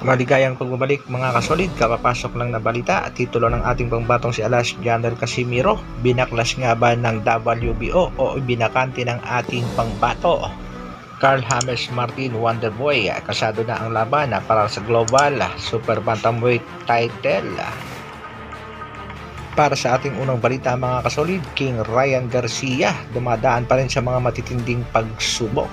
Maligayang pagbabalik mga kasolid, kapapasok lang na balita at titulo ng ating pangbatong si Alas Janel Casimiro, binaklas nga ba ng WBO o ibinakante ng ating pangbato? Carl James Martin Wonderboy, kasado na ang laban para sa Global Super Bantamweight title. Para sa ating unang balita mga kasolid, King Ryan Garcia dumadaan pa rin sa mga matitinding pagsubok.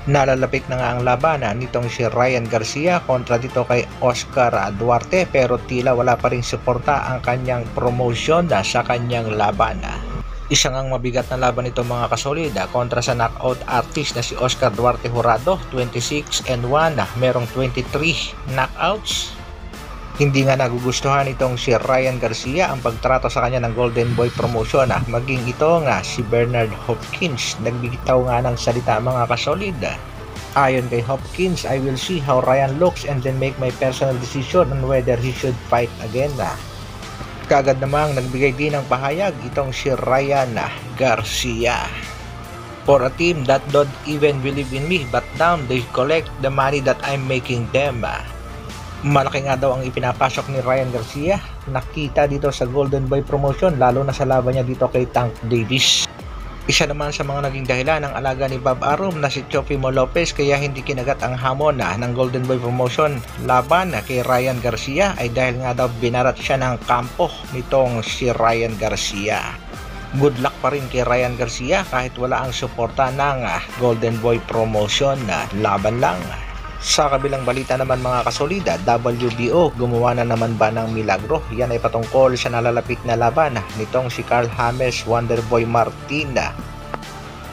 Nalalapit na nga ang labanan nitong si Ryan Garcia kontra dito kay Oscar Duarte, pero tila wala pa rin suporta ang kanyang promotion sa kanyang laban. Isang ang mabigat na laban nito mga kasolid kontra sa knockout artist na si Oscar Duarte Jurado, 26-1, merong 23 knockouts. Hindi nga nagugustuhan itong si Ryan Garcia ang pagtrato sa kanya ng Golden Boy Promotion. Maging ito nga si Bernard Hopkins, nagbigitaw nga ng salita mga kasolid. Ayon kay Hopkins, I will see how Ryan looks and then make my personal decision on whether he should fight again. Kaagad namang nagbigay din ng pahayag itong si Ryan Garcia. For a team that don't even believe in me, but now they collect the money that I'm making them. Malaki nga daw ang ipinapasok ni Ryan Garcia, nakita dito sa Golden Boy Promotion, lalo na sa laban niya dito kay Tank Davis. Isa naman sa mga naging dahilan ng alaga ni Bob Arum na si Teofimo Lopez kaya hindi kinagat ang hamon ng Golden Boy Promotion laban kay Ryan Garcia ay dahil nga daw binarat siya ng kampo nitong si Ryan Garcia. Good luck pa rin kay Ryan Garcia kahit wala ang suporta ng Golden Boy Promotion, laban lang. Sa kabilang balita naman mga kasolida, WBO gumawa na naman ba ng milagro? Yan ay patungkol sa nalalapit na laban nitong si Carl James Wonderboy Martin.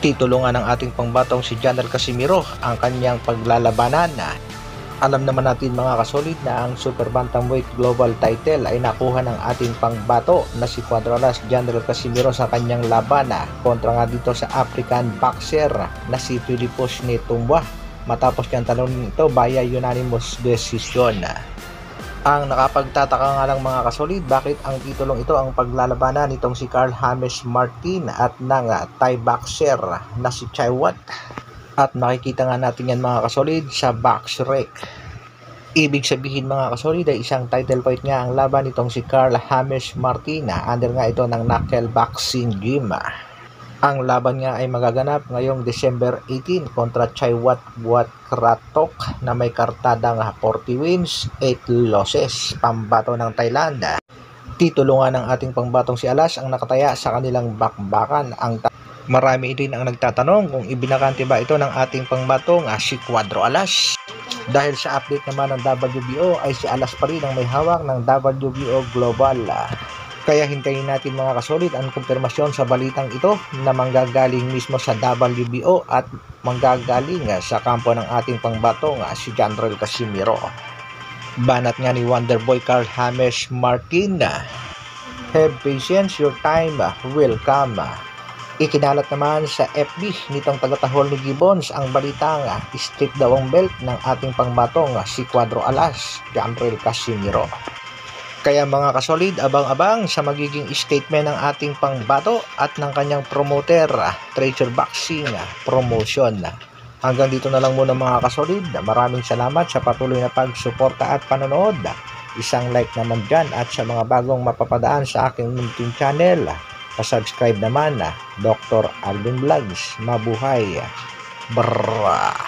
Titulo nga ng ating pangbatong si Janel Casimiro ang kanyang paglalabanan. Alam naman natin mga kasolid na ang Super Bantamweight Global title ay nakuha ng ating pangbato na si Cuadralas Janel Casimiro sa kanyang laban kontra nga dito sa African boxer na si Philippos Netumboa. Matapos niyang talunin ito via unanimous decision. Ang nakapagtataka nga lang mga kasolid, bakit ang titulong ito ang paglalabanan nitong si Carl James Martin at ng Thai boxer na si Chaiwat. At makikita nga natin yan mga kasolid sa BoxRec. Ibig sabihin mga kasolid ay isang title fight nga ang laban nitong si Carl James Martin. Under nga ito ng Knuckle Boxing Gym. Ang laban nga ay magaganap ngayong December 18 kontra Chaiwat Buatkratok na may kartadang 40 wins, 8 losses, pambato ng Thailand. Titulo nga ng ating pangbatong si Alas ang nakataya sa kanilang bakbakan. Marami din ang nagtatanong kung ibinakante ba ito ng ating pangbatong si Cuadro Alas. Dahil sa update naman ng WBO ay si Alas pa rin ang may hawak ng WBO Global. Kaya hintayin natin mga kasolid ang kumpirmasyon sa balitang ito na manggagaling mismo sa WBO at manggagaling sa kampo ng ating pangbatong si Janel Casimiro. Banat nga ni Wonderboy Carl James Martin, have patience, your time will come. Ikinalat naman sa FB nitong tagatahol ni Gibbons ang balitang straight daw ang belt ng ating pangbatong si Cuadro Alas Janel Casimiro. Kaya mga kasolid, abang-abang sa magiging statement ng ating pangbato at ng kanyang promoter, Treasure Boxing Promotion. Hanggang dito na lang muna mga kasolid. Maraming salamat sa patuloy na pagsuporta at panonood. Isang like naman dyan at sa mga bagong mapapadaan sa aking munting channel, pasubscribe naman, Dr. Alvin Vlogs. Mabuhay! Brrrr!